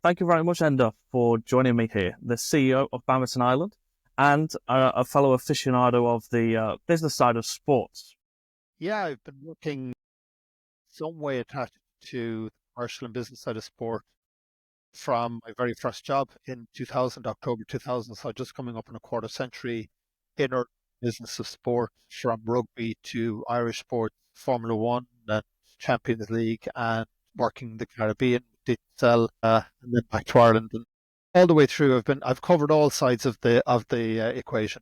Thank you very much, Enda, for joining me here, the CEO of Badminton Ireland and a fellow aficionado of the business side of sports. Yeah, I've been working some way attached to the commercial and business side of sport from my very first job in 2000, October 2000. So just coming up in a quarter century in our business of sport, from rugby to Irish sports, Formula One and Champions League, and working the Caribbean, did sell, and then back to Ireland, and all the way through. I've covered all sides of the equation.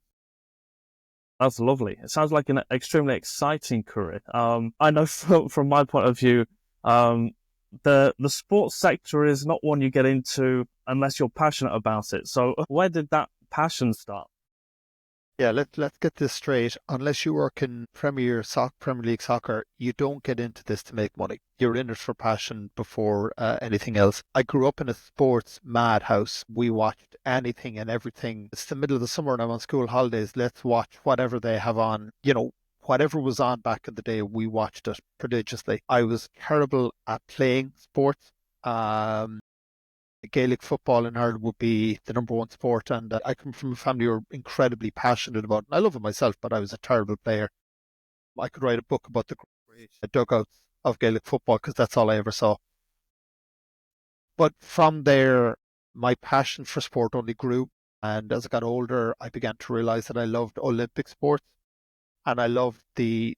That's lovely. It sounds like an extremely exciting career. I know from my point of view, um, the sports sector is not one you get into unless you're passionate about it. So where did that passion start? Yeah, let's get this straight. Unless you work in Premier League soccer, you don't get into this to make money. You're in it for passion before anything else. I grew up in a sports madhouse. We watched anything and everything. It's the middle of the summer and I'm on school holidays. Let's watch whatever they have on. Whatever was on back in the day, we watched it prodigiously. I was terrible at playing sports. Um, Gaelic football in Ireland would be the number one sport, and I come from a family who are incredibly passionate about it. I love it myself, but I was a terrible player. I could write a book about the great dugouts of Gaelic football because that's all I ever saw. But from there, my passion for sport only grew. And as I got older, I began to realize that I loved Olympic sports and I loved the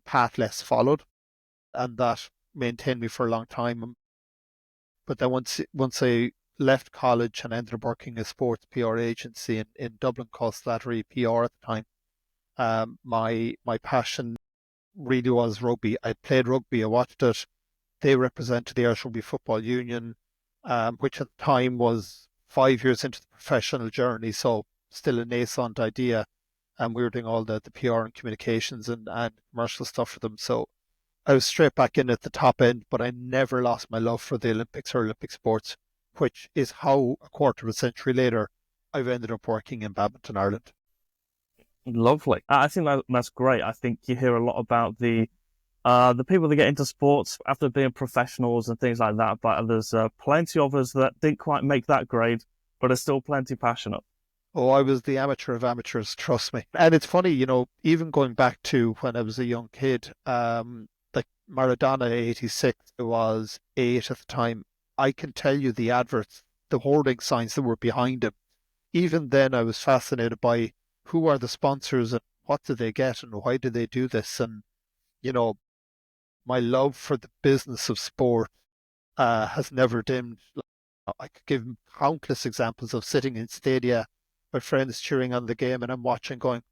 path less followed, and that maintained me for a long time. But then once I left college and ended up working a sports PR agency in Dublin called Slattery PR at the time, my passion really was rugby. I played rugby, I watched it. They represented the Irish Rugby Football Union, which at the time was 5 years into the professional journey, so still a nascent idea. And we were doing all the PR and communications and commercial stuff for them. So I was straight back in at the top end, but I never lost my love for the Olympics or Olympic sports, which is how a quarter of a century later I've ended up working in Badminton Ireland. Lovely. I think that's great. I think you hear a lot about the people that get into sports after being professionals and things like that, but there's plenty of us that didn't quite make that grade, but are still plenty passionate. Oh, I was the amateur of amateurs, trust me. And it's funny, even going back to when I was a young kid, like Maradona 86 was 8 at the time. I can tell you the adverts, the hoarding signs that were behind him. Even then, I was fascinated by who are the sponsors and what do they get and why do they do this? And, you know, my love for the business of sport has never dimmed. I could give countless examples of sitting in stadia, my friends cheering on the game, and I'm watching going,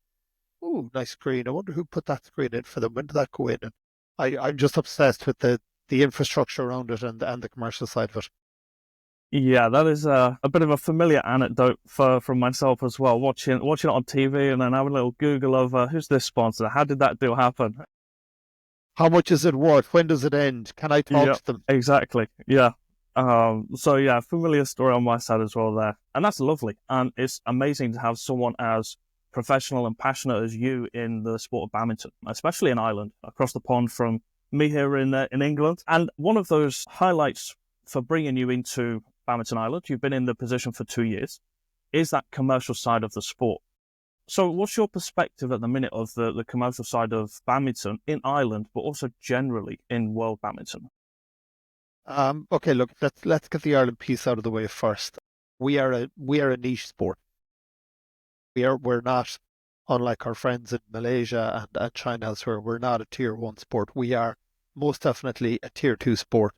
"Ooh, nice screen. I wonder who put that screen in for them. When did that go in?" And I'm just obsessed with the infrastructure around it and the commercial side of it. Yeah, that is a bit of a familiar anecdote from myself as well. Watching it on TV and then having a little Google of who's this sponsor? How did that deal happen? How much is it worth? When does it end? Can I talk Yeah, to them? exactly. Yeah. So yeah, familiar story on my side as well there, and that's lovely. And it's amazing to have someone as professional and passionate as you in the sport of badminton, especially in Ireland, across the pond from me here in England. And one of those highlights for bringing you into Badminton Ireland, you've been in the position for 2 years, is that commercial side of the sport. So what's your perspective at the minute of the commercial side of badminton in Ireland, but also generally in world badminton? Okay, look, let's get the Ireland piece out of the way first. We are a niche sport. We're not, unlike our friends in Malaysia and China elsewhere, we're not a tier one sport. We are most definitely a tier two sport.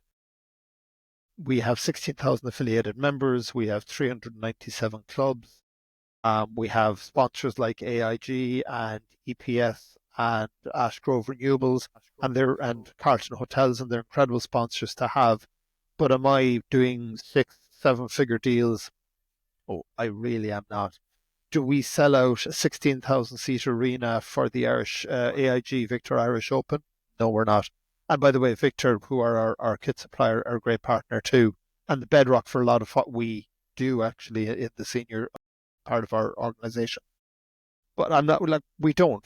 We have 16,000 affiliated members. We have 397 clubs. We have sponsors like AIG and EPS and Ash Grove Renewables and Carlton Hotels, and they're incredible sponsors to have. But am I doing 6, 7 figure deals? Oh, I really am not. Do we sell out a 16,000 seat arena for the Irish AIG Victor Irish Open? No, we're not. And by the way, Victor, who are our kit supplier, are a great partner too, and the bedrock for a lot of what we do actually in the senior part of our organisation. But I'm not like we don't.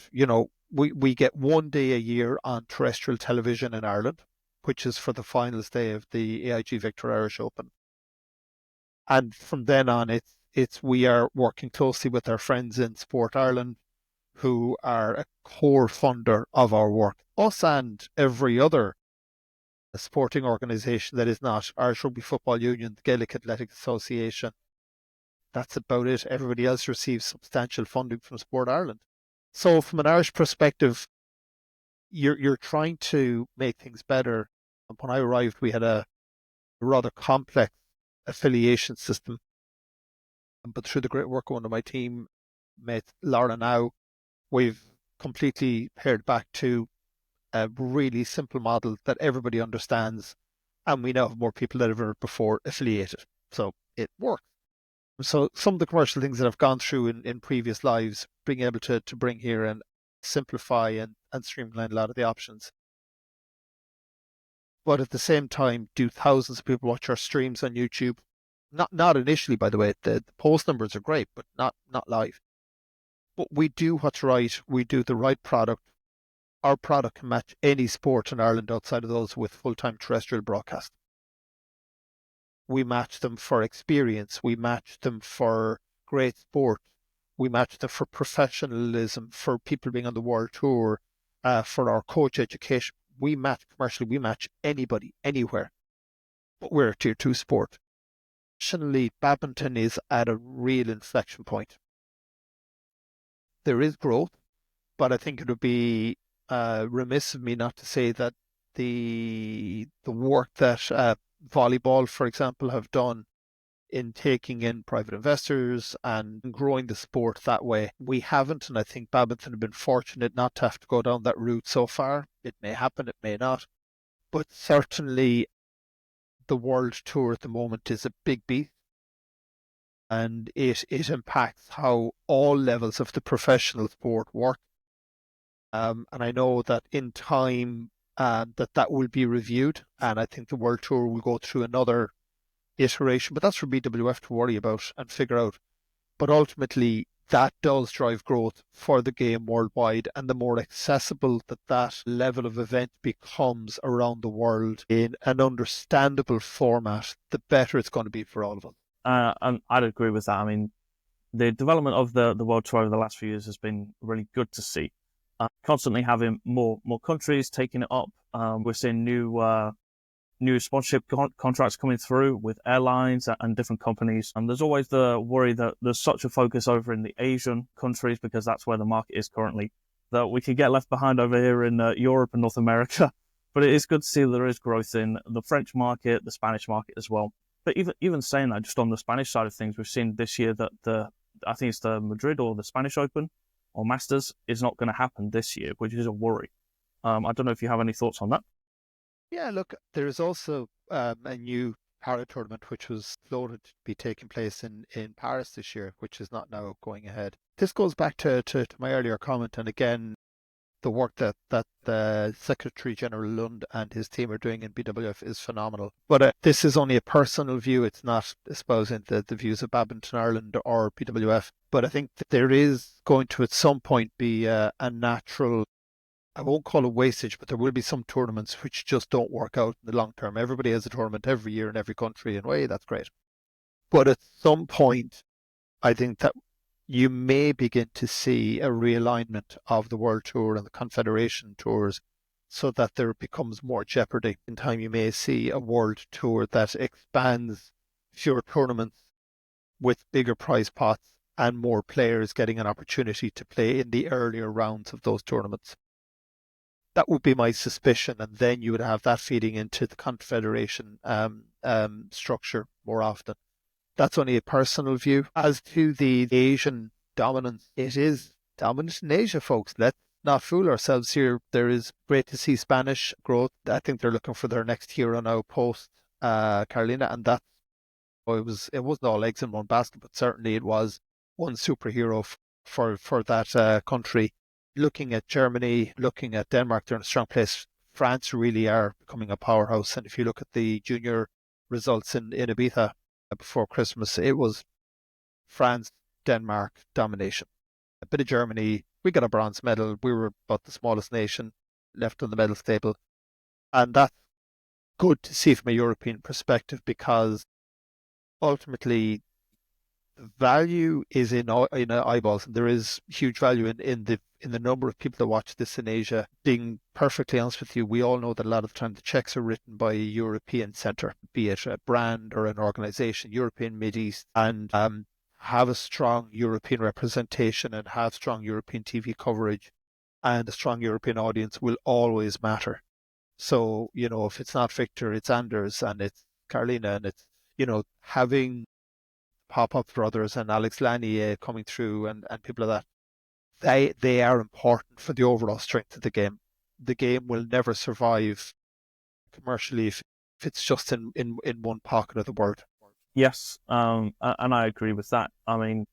We get one day a year on terrestrial television in Ireland, which is for the finals day of the AIG Victor Irish Open. And from then on, it's we are working closely with our friends in Sport Ireland, who are a core funder of our work. Us and every other sporting organisation that is not Irish Rugby Football Union, the Gaelic Athletic Association. That's about it. Everybody else receives substantial funding from Sport Ireland. So from an Irish perspective, you're trying to make things better. And when I arrived, we had a rather complex affiliation system. But through the great work of one of my team mates, Laura, now, we've completely pared back to a really simple model that everybody understands, and we now have more people than ever before affiliated. So it works. So some of the commercial things that I've gone through in previous lives, being able to bring here and simplify and streamline a lot of the options. But at the same time, do thousands of people watch our streams on YouTube? Not initially, by the way. The post numbers are great, but not live. But we do what's right. We do the right product. Our product can match any sport in Ireland outside of those with full-time terrestrial broadcast. We match them for experience. We match them for great sport. We match them for professionalism, for people being on the world tour, for our coach education. We match commercially. We match anybody, anywhere. But we're a tier 2 sport. Traditionally, badminton is at a real inflection point. There is growth, but I think it would be remiss of me not to say that the work that volleyball, for example, have done in taking in private investors and growing the sport that way, we haven't, and I think badminton have been fortunate not to have to go down that route so far. It may happen, it may not, but certainly the world tour at the moment is a big beast, and it impacts how all levels of the professional sport work. And I know that in time that will be reviewed, and I think the World Tour will go through another iteration, but that's for BWF to worry about and figure out. But ultimately, that does drive growth for the game worldwide, and the more accessible that level of event becomes around the world in an understandable format, the better it's going to be for all of us. And I'd agree with that. I mean, the development of the World Tour over the last few years has been really good to see. Constantly having more countries taking it up. We're seeing new sponsorship contracts coming through with airlines and different companies. And there's always the worry that there's such a focus over in the Asian countries, because that's where the market is currently, that we could get left behind over here in Europe and North America. But it is good to see that there is growth in the French market, the Spanish market as well. But even saying that, just on the Spanish side of things, we've seen this year that I think it's the Madrid or the Spanish Open or Masters is not going to happen this year, which is a worry. I don't know if you have any thoughts on that. Yeah, look, there is also a new para tournament which was floated to be taking place in Paris this year, which is not now going ahead. This goes back to my earlier comment, and again, the work that Secretary General Lund and his team are doing in BWF is phenomenal. But this is only a personal view. It's not espousing the views of Badminton Ireland or BWF. But I think that there is going to at some point be a natural, I won't call it wastage, but there will be some tournaments which just don't work out in the long term. Everybody has a tournament every year in every country, and way that's great. But at some point, I think that you may begin to see a realignment of the World Tour and the Confederation Tours, so that there becomes more jeopardy. In time, you may see a World Tour that expands fewer tournaments with bigger prize pots and more players getting an opportunity to play in the earlier rounds of those tournaments. That would be my suspicion, and then you would have that feeding into the Confederation structure more often. That's only a personal view. As to the Asian dominance, it is dominant in Asia, folks. Let's not fool ourselves here. There is great to see Spanish growth. I think they're looking for their next hero now post Carolina, and that it wasn't all eggs in one basket, but certainly it was one superhero for that country. Looking at Germany, looking at Denmark, they're in a strong place. France really are becoming a powerhouse, and if you look at the junior results in Ibiza before Christmas, it was France, Denmark domination. A bit of Germany, we got a bronze medal. We were about the smallest nation left on the medal table. And that's good to see from a European perspective, because ultimately the value is in eyeballs, and there is huge value in the number of people that watch this in Asia. Being perfectly honest with you, we all know that a lot of the time the checks are written by a European centre, be it a brand or an organisation, European, Mid East, and have a strong European representation and have strong European TV coverage, and a strong European audience will always matter. So, if it's not Victor, it's Anders and it's Carolina, and it's, having Pop-Up Brothers and Alex Lanier coming through, and people like that, they are important for the overall strength of the game. The game will never survive commercially if it's just in one pocket of the world. Yes, and I agree with that. I mean,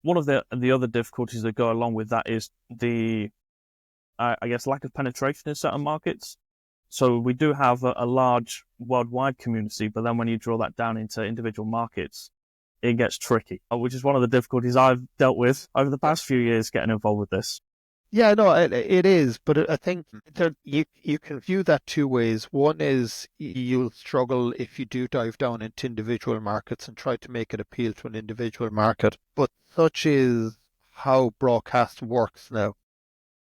one of the other difficulties that go along with that is the, I guess, lack of penetration in certain markets. So we do have a large worldwide community, but then when you draw that down into individual markets, it gets tricky, which is one of the difficulties I've dealt with over the past few years getting involved with this. Yeah, no, it is, but I think you can view that two ways. One is you'll struggle if you do dive down into individual markets and try to make it appeal to an individual market. But such is how broadcast works now,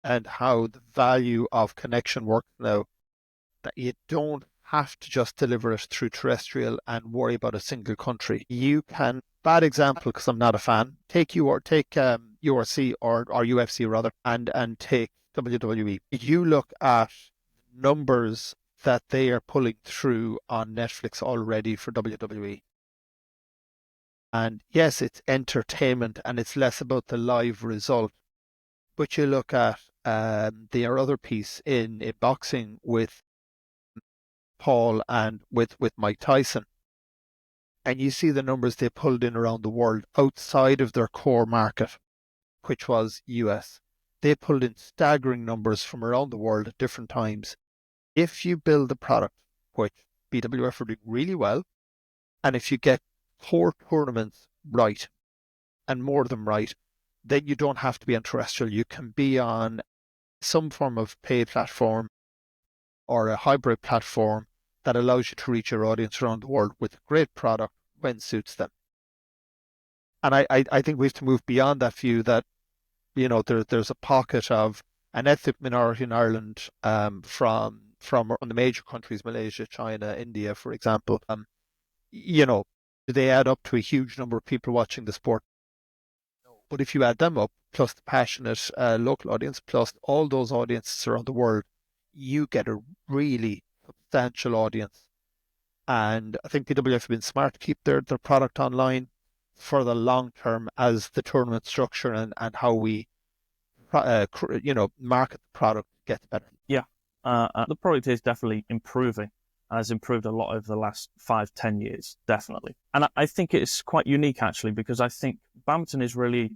and how the value of connection works now, that you don't have to just deliver it through terrestrial and worry about a single country. You can, bad example because I'm not a fan, take URC or UFC rather, and take WWE. You look at numbers that they are pulling through on Netflix already for WWE. And yes, it's entertainment and it's less about the live result. But you look at their other piece in boxing with Paul and with Mike Tyson, and you see the numbers they pulled in around the world outside of their core market, which was US. They pulled in staggering numbers from around the world at different times. If you build a product, which BWF are doing really well, and if you get core tournaments right, and more of them right, then you don't have to be on terrestrial. You can be on some form of paid platform or a hybrid platform that allows you to reach your audience around the world with a great product when suits them. And I think we have to move beyond that view that, there's a pocket of an ethnic minority in Ireland, from the major countries, Malaysia, China, India, for example. Do they add up to a huge number of people watching the sport? But if you add them up, plus the passionate local audience, plus all those audiences around the world, you get a really substantial audience. And I think PWF have been smart to keep their product online for the long term as the tournament structure and how we, market the product gets better. Yeah, the product is definitely improving. Has improved a lot over the last 5-10 years, definitely. And I think it's quite unique, actually, because I think badminton is really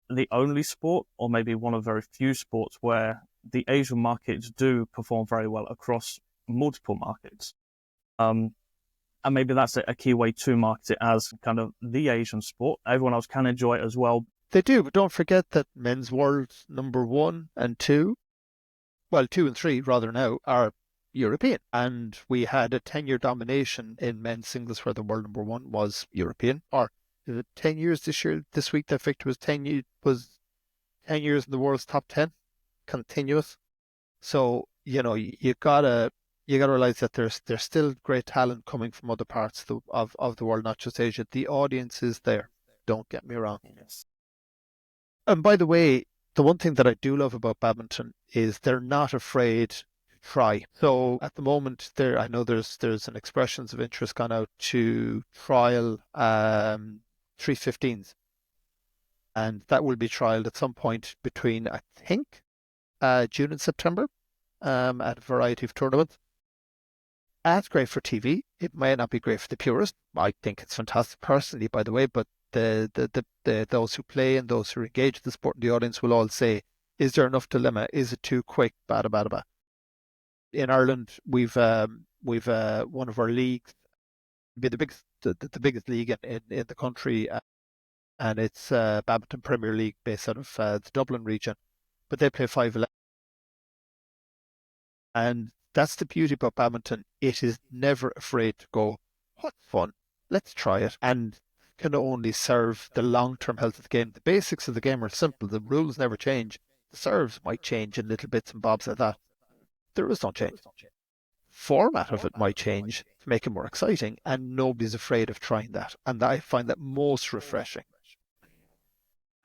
the only sport, or maybe one of very few sports, where the Asian markets do perform very well across multiple markets. And maybe that's a key way to market it as kind of the Asian sport. Everyone else can enjoy it as well. They do, but don't forget that men's world number 1 and 2, well, 2 and 3 rather now, are European. And we had a 10-year domination in men's singles where the world number 1 was European. Or is it 10 years this week that Victor was 10 years in the world's top 10 continuous. So, you gotta realize that there's still great talent coming from other parts of the world, not just Asia. The audience is there. Don't get me wrong. Yes. And by the way, the one thing that I do love about badminton is they're not afraid to try. So at the moment, I know there's an expressions of interest gone out to trial 315s, and that will be trialed at some point between, I think, June and September, at a variety of tournaments. That's great for TV. It may not be great for the purist. I think it's fantastic personally, by the way, but those who play and those who engage in the sport and the audience will all say, is there enough dilemma? Is it too quick? Bada, bada, bada. In Ireland, we've one of our leagues, be the biggest league in the country, and it's Badminton Premier League based out of the Dublin region, but they play 5-11. And that's the beauty about badminton. It is never afraid to go, what's fun? let's try it, and can only serve the long-term health of the game. The basics of the game are simple. The rules never change. The serves might change in little bits and bobs like that. The rules don't change. Format of it might change to make it more exciting, and nobody's afraid of trying that. And I find that most refreshing.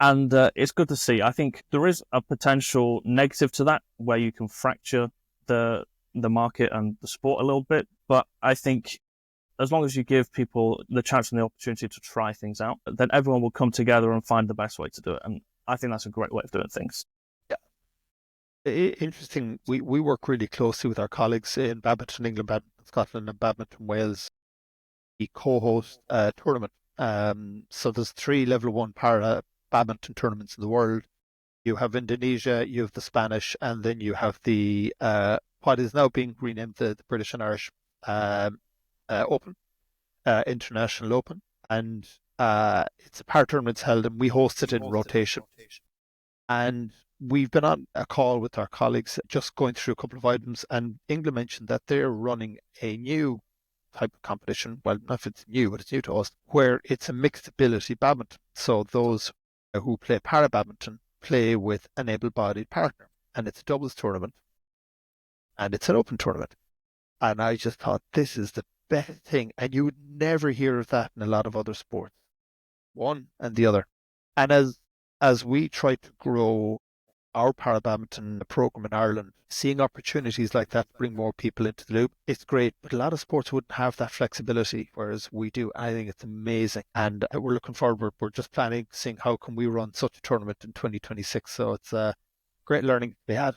And it's good to see. I think there is a potential negative to that, where you can fracture the market and the sport a little bit. But I think as long as you give people the chance and the opportunity to try things out, then everyone will come together and find the best way to do it. And I think that's a great way of doing things. Interesting. We work really closely with our colleagues in Badminton England, Badminton Scotland, and Badminton Wales. We co-host a tournament. So there's 3 level 1 para-badminton tournaments in the world. You have Indonesia, you have the Spanish, and then you have the what is now being renamed the British and Irish Open, International Open, and it's a para tournament held, and we host it in rotation. And we've been on a call with our colleagues, just going through a couple of items, and England mentioned that they're running a new type of competition. Well, not if it's new, but it's new to us, where it's a mixed ability badminton. So those who play para badminton play with an able-bodied partner, and it's a doubles tournament, and it's an open tournament. And I just thought, this is the best thing, and you would never hear of that in a lot of other sports, one and the other. And as we try to grow our para-badminton program in Ireland, seeing opportunities like that to bring more people into the loop, it's great. But a lot of sports wouldn't have that flexibility, whereas we do. I think it's amazing. And we're looking forward. We're just planning, seeing how can we run such a tournament in 2026. So it's great learning to be had.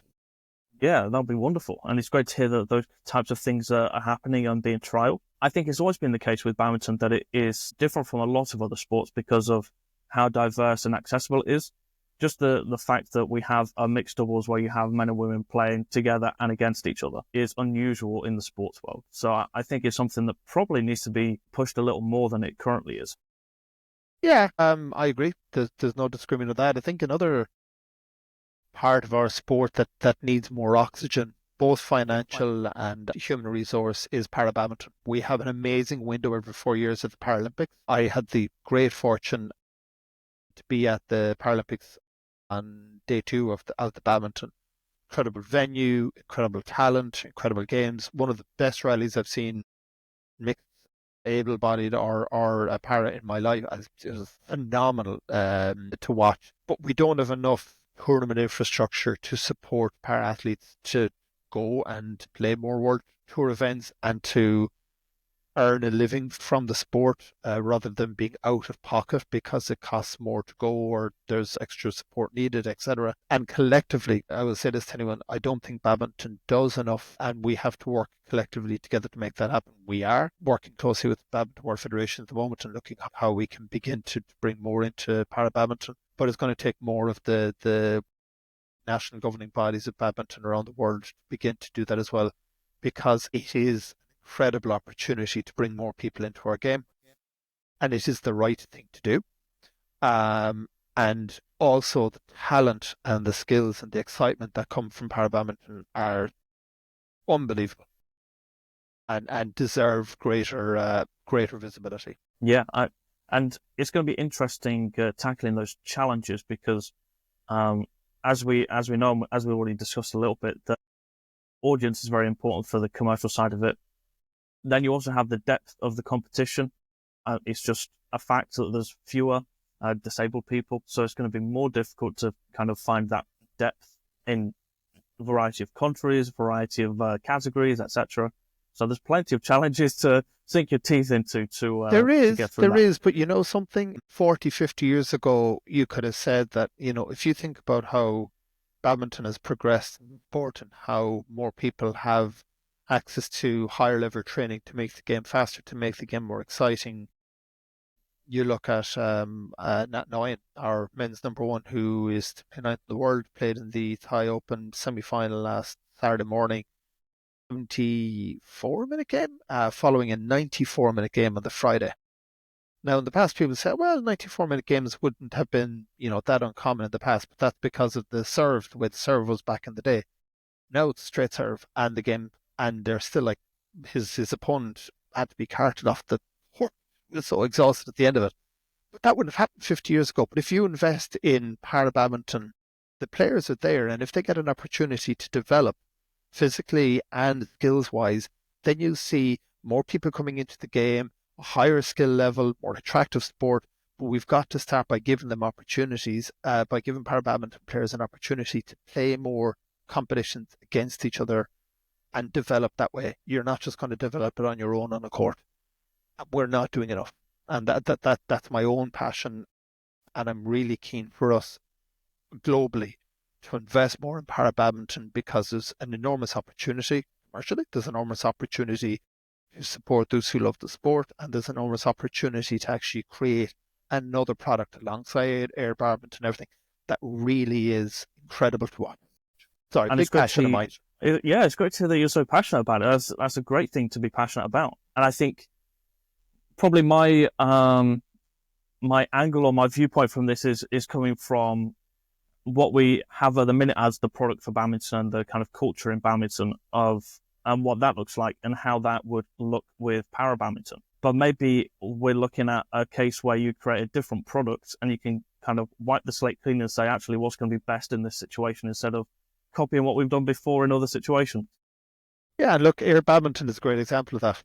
Yeah, that'll be wonderful. And it's great to hear that those types of things are happening and being trialed. I think it's always been the case with badminton that it is different from a lot of other sports because of how diverse and accessible it is. Just the fact that we have a mixed doubles where you have men and women playing together and against each other is unusual in the sports world. So I think it's something that probably needs to be pushed a little more than it currently is. Yeah, I agree. There's no discriminating with that. I think another part of our sport that needs more oxygen, both financial and human resource, is para-badminton. We have an amazing window every 4 years at the Paralympics. I had the great fortune to be at the Paralympics on day 2 of the badminton. Incredible venue, incredible talent, incredible games. One of the best rallies I've seen, mixed, able-bodied or a para, in my life. It was phenomenal to watch. But we don't have enough tournament infrastructure to support para athletes to go and play more World Tour events and to earn a living from the sport rather than being out of pocket because it costs more to go or there's extra support needed, etc. And collectively, I will say this to anyone, I don't think badminton does enough, and we have to work collectively together to make that happen. We are working closely with the Badminton World Federation at the moment and looking at how we can begin to bring more into para-badminton, but it's going to take more of the national governing bodies of badminton around the world to begin to do that as well, because it is incredible opportunity to bring more people into our game, and it is the right thing to do. And also the talent and the skills and the excitement that come from para-badminton are unbelievable and deserve greater visibility. Yeah, and it's going to be interesting tackling those challenges because as we know, as we already discussed a little bit, the audience is very important for the commercial side of it. Then you also have the depth of the competition. It's just a fact that there's fewer disabled people, so it's going to be more difficult to kind of find that depth in a variety of countries, a variety of categories, etc. So there's plenty of challenges to sink your teeth into there that. is, but you know something, 40, 50 years ago, you could have said that, if you think about how badminton has progressed in sport and how more people have access to higher level training to make the game faster, to make the game more exciting. You look at Nat Noyan, our men's number 1, who is 29th in the world, played in the Thai Open semi-final last Saturday morning. 74-minute game, following a 94-minute game on the Friday. Now, in the past, people say, well, 94-minute games wouldn't have been, that uncommon in the past, but that's because of the serve, the way the serve was back in the day. Now it's straight serve, and the game, and they're still like, his opponent had to be carted off the court so exhausted at the end of it. But that wouldn't have happened 50 years ago. But if you invest in para-badminton, the players are there, and if they get an opportunity to develop physically and skills-wise, then you see more people coming into the game, a higher skill level, more attractive sport. But we've got to start by giving them opportunities, by giving para-badminton players an opportunity to play more competitions against each other and develop that way. You're not just going to develop it on your own on a court. We're not doing enough. And that's my own passion. And I'm really keen for us globally to invest more in para-badminton because there's an enormous opportunity commercially. There's enormous opportunity to support those who love the sport, and there's enormous opportunity to actually create another product alongside air badminton and everything that really is incredible to watch. Sorry, And big passion of mine. Yeah, it's great to hear that you're so passionate about it. That's a great thing to be passionate about. And I think probably my my angle or my viewpoint from this is coming from what we have at the minute as the product for badminton and the kind of culture in badminton of and what that looks like and how that would look with para-badminton. But maybe we're looking at a case where you create a different product and you can kind of wipe the slate clean and say, actually, what's going to be best in this situation instead of copying what we've done before in other situations. Yeah, and look, air badminton is a great example of that.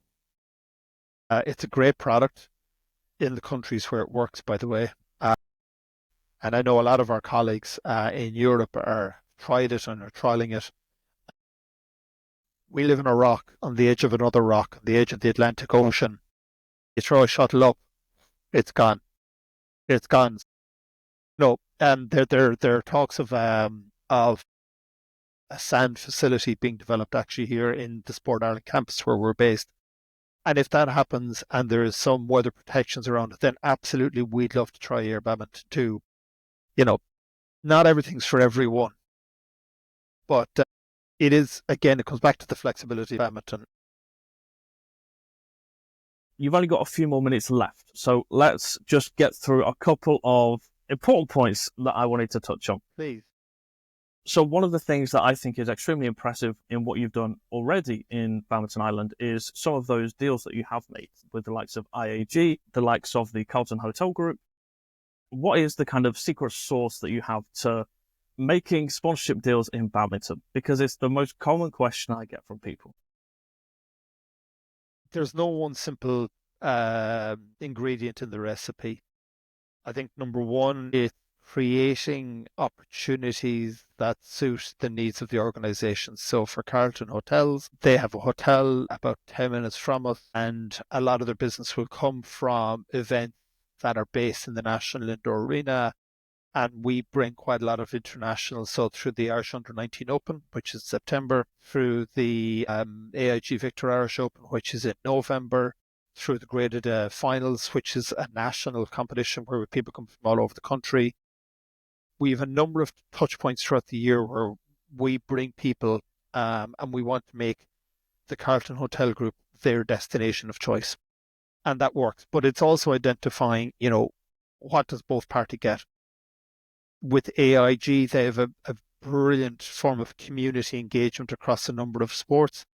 It's a great product in the countries where it works, by the way. And I know a lot of our colleagues in Europe are tried it and are trialing it. We live in a rock on the edge of another rock, on the edge of the Atlantic Ocean. You throw a shuttle up, it's gone. It's gone. No, and there are talks of a sand facility being developed actually here in the Sport Ireland campus where we're based. And if that happens and there is some weather protections around it, then absolutely we'd love to try air badminton too. You know, not everything's for everyone, but it is, again, it comes back to the flexibility of badminton. You've only got a few more minutes left, so let's just get through a couple of important points that I wanted to touch on. Please. So one of the things that I think is extremely impressive in what you've done already in Badminton Ireland is some of those deals that you have made with the likes of IAG, the likes of the Carlton Hotel Group. What is the kind of secret sauce that you have to making sponsorship deals in badminton? Because it's the most common question I get from people. There's no one simple ingredient in the recipe. I think number one is creating opportunities that suit the needs of the organisation. So for Carlton Hotels, they have a hotel about 10 minutes from us, and a lot of their business will come from events that are based in the National Indoor Arena. And we bring quite a lot of international, so through the Irish Under-19 Open, which is September, through the AIG Victor Irish Open, which is in November, through the graded finals, which is a national competition where people come from all over the country. We have a number of touch points throughout the year where we bring people and we want to make the Carlton Hotel Group their destination of choice. And that works. But it's also identifying, what does both parties get? With AIG, they have a brilliant form of community engagement across a number of sports.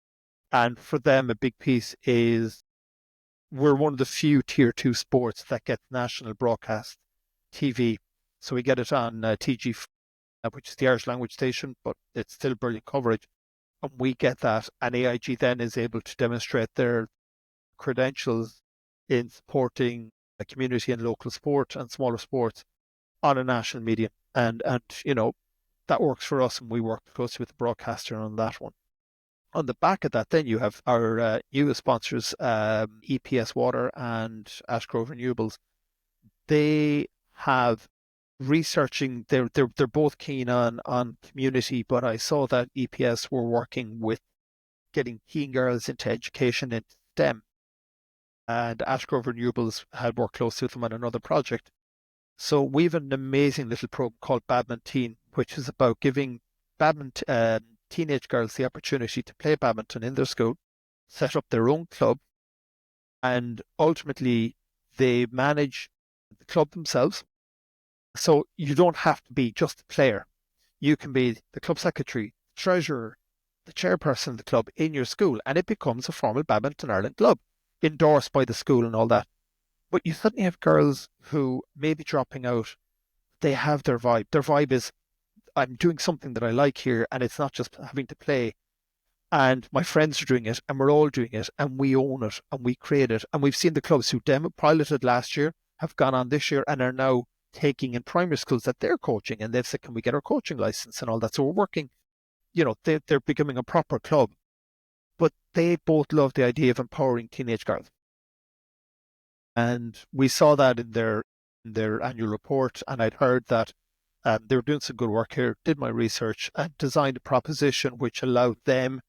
And for them, a big piece is we're one of the few tier 2 sports that gets national broadcast TV. So we get it on TG, which is the Irish language station, but it's still brilliant coverage. And we get that. And AIG then is able to demonstrate their credentials in supporting a community and local sport and smaller sports on a national medium. And that works for us, and we work closely with the broadcaster on that one. On the back of that, then you have our newest sponsors, EPS Water and Ashgrove Renewables. They have researching, they're both keen on community, but I saw that EPS were working with getting teen girls into education in STEM. And Ashgrove Renewables had worked closely with them on another project. So we have an amazing little program called Badminton, which is about giving teenage girls the opportunity to play badminton in their school, set up their own club, and ultimately they manage the club themselves. So you don't have to be just a player. You can be the club secretary, treasurer, the chairperson of the club in your school, and it becomes a formal Badminton Ireland club, endorsed by the school and all that. But you suddenly have girls who may be dropping out. They have their vibe. Their vibe is, I'm doing something that I like here, and it's not just having to play. And my friends are doing it, and we're all doing it, and we own it, and we create it. And we've seen the clubs who piloted last year have gone on this year and are now taking in primary schools that they're coaching, and they've said, can we get our coaching license and all that? So we're working, they're becoming a proper club. But they both love the idea of empowering teenage girls. And we saw that in their annual report, and I'd heard that they were doing some good work here, did my research, and designed a proposition which allowed them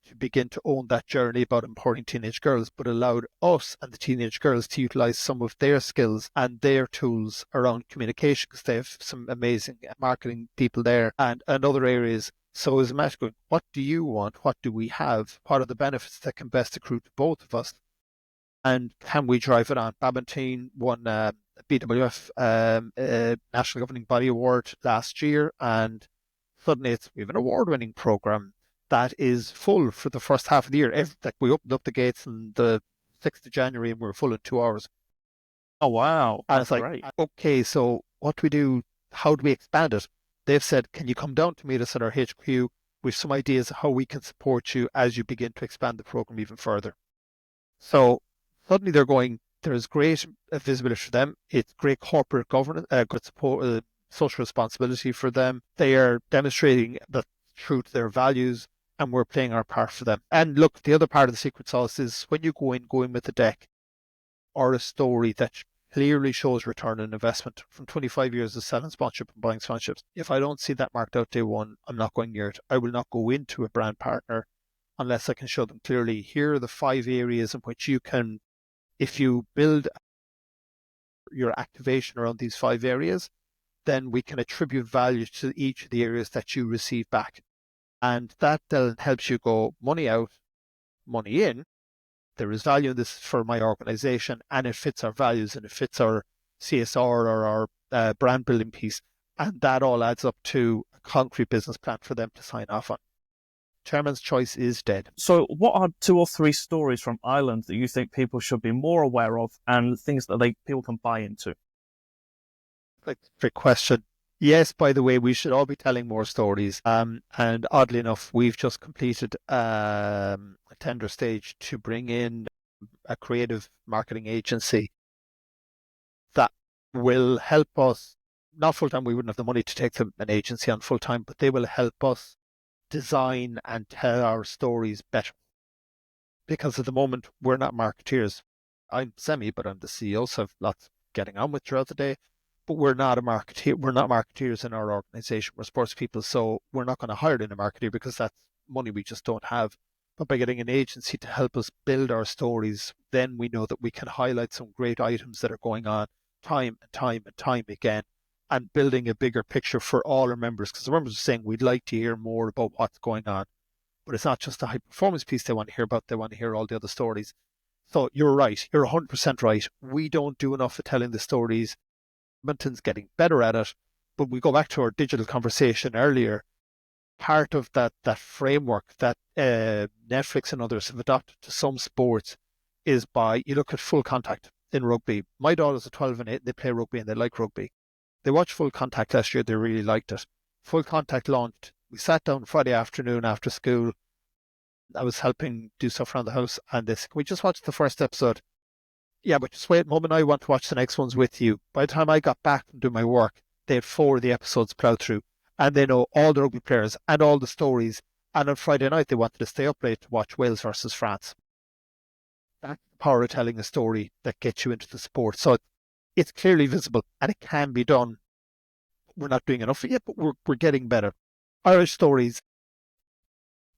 to begin to own that journey about empowering teenage girls, but allowed us and the teenage girls to utilize some of their skills and their tools around communication, because they have some amazing marketing people there and other areas. So as a matter going, what do you want? What do we have? What are the benefits that can best accrue to both of us? And can we drive it on? Badminton won BWF National Governing Body Award last year, and suddenly we have an award-winning program that is full for the first half of the year. Like we opened up the gates on the 6th of January and we were full in 2 hours. Oh, wow. And That's it's like, great. okay, so what do we do? How do we expand it? They've said, can you come down to meet us at our HQ with some ideas of how we can support you as you begin to expand the program even further? So suddenly they're going, there's great visibility for them. It's great corporate governance, good support, social responsibility for them. They are demonstrating that true to their values, and we're playing our part for them. And look, the other part of the secret sauce is when you go in with a deck or a story that clearly shows return on investment from 25 years of selling sponsorship and buying sponsorships. If I don't see that marked out day one, I'm not going near it. I will not go into a brand partner unless I can show them clearly, here are the 5 areas in which you can, if you build your activation around these 5 areas, then we can attribute value to each of the areas that you receive back. And that then helps you go money out, money in. There is value in this for my organization, and it fits our values and it fits our CSR or our brand building piece. And that all adds up to a concrete business plan for them to sign off on. Chairman's choice is dead. So what are 2 or 3 stories from Ireland that you think people should be more aware of and things that people can buy into? Like, trick question. Yes, by the way, we should all be telling more stories. And oddly enough, we've just completed a tender stage to bring in a creative marketing agency that will help us, not full time, we wouldn't have the money to take an agency on full time, but they will help us design and tell our stories better. Because at the moment, we're not marketeers. I'm but I'm the CEO, so I've lots getting on with throughout the day. But we're not marketeers in our organization. We're sports people, so we're not going to hire in a marketer because that's money we just don't have. But by getting an agency to help us build our stories, then we know that we can highlight some great items that are going on time and time and time again, and building a bigger picture for all our members. Because the members are saying we'd like to hear more about what's going on. But it's not just the high performance piece they want to hear about, they want to hear all the other stories. So you're right, you're 100% right. We don't do enough of telling the stories. Badminton's getting better at it, but we go back to our digital conversation earlier. Part of that framework that Netflix and others have adopted to some sports is by, you look at full contact in rugby. My daughters are 12 and 8, they play rugby and they like rugby. They watched Full Contact last year, they really liked it. Full Contact launched. We sat down Friday afternoon after school. I was helping do stuff around the house, and we just watched the first episode. Yeah, but just wait, Mum and I want to watch the next ones with you. By the time I got back from doing my work, they had 4 of the episodes ploughed through, and they know all the rugby players and all the stories. And on Friday night, they wanted to stay up late to watch Wales versus France. That's the power of telling a story that gets you into the sport. So it's clearly visible, and it can be done. We're not doing enough yet, but we're getting better. Irish stories.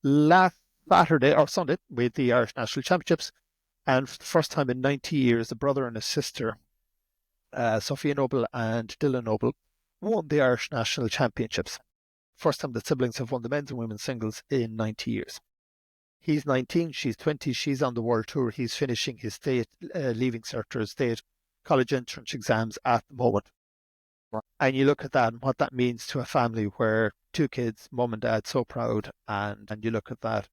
Last Saturday or Sunday, with the Irish National Championships, and for the first time in 90 years, a brother and a sister, Sophia Noble and Dylan Noble, won the Irish National Championships. First time that siblings have won the men's and women's singles in 90 years. He's 19, she's 20, she's on the world tour. He's finishing his state leaving cert or state college entrance exams at the moment. And you look at that and what that means to a family where 2 kids, mum and dad, so proud, and you look at that.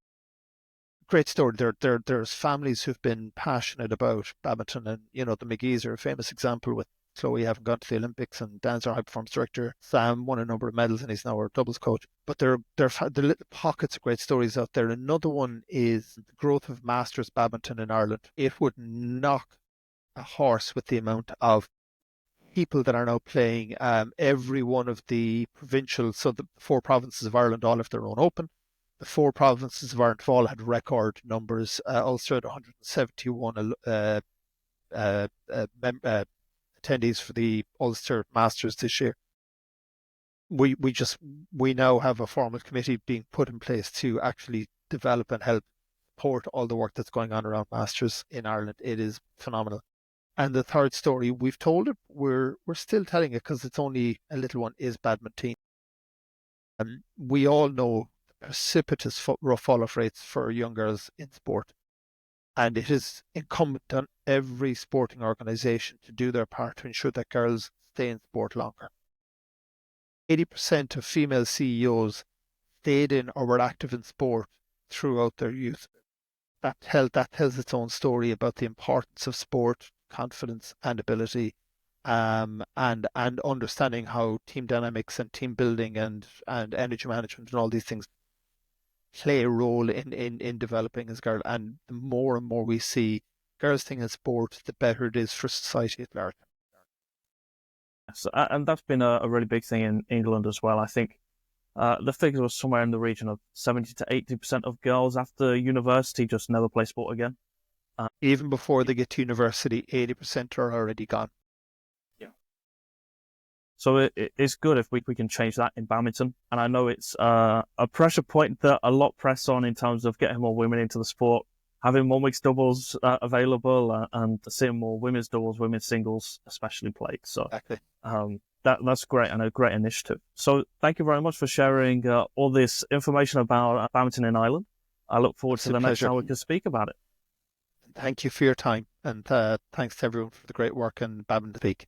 great story. There's families who've been passionate about badminton, and the McGee's are a famous example with Chloe having gone to the Olympics, and Dan's our high performance director. Sam won a number of medals, and he's now our doubles coach. But there are little pockets of great stories out there. Another one is the growth of masters badminton in Ireland. It would knock a horse with the amount of people that are now playing. Every one of the provincial, so the 4 provinces of Ireland all have their own open. The 4 provinces of Ireland have all had record numbers. Ulster had 171 attendees for the Ulster Masters this year. We now have a formal committee being put in place to actually develop and help support all the work that's going on around Masters in Ireland. It is phenomenal. And the third story, we've told it, we're still telling it because it's only a little one, is badminton. We all know the precipitous fall-off rates for young girls in sport. And it is incumbent on every sporting organisation to do their part to ensure that girls stay in sport longer. 80% of female CEOs stayed in or were active in sport throughout their youth. That tells its own story about the importance of sport, confidence and ability, and understanding how team dynamics and team building and energy management and all these things play a role in developing as girls. And the more and more we see girls staying in sport, the better it is for society at large. So, and that's been a really big thing in England as well. I think the figure was somewhere in the region of 70 to 80% of girls after university just never play sport again. Even before they get to university, 80% are already gone. Yeah. So it's good if we can change that in badminton. And I know it's a pressure point that a lot press on in terms of getting more women into the sport, having more mixed doubles available, and seeing more women's doubles, women's singles especially played. So exactly. That's great and a great initiative. So thank you very much for sharing all this information about badminton in Ireland. I look forward to the next time we can speak about it. Thank you for your time, and thanks to everyone for the great work in Badminton Speak.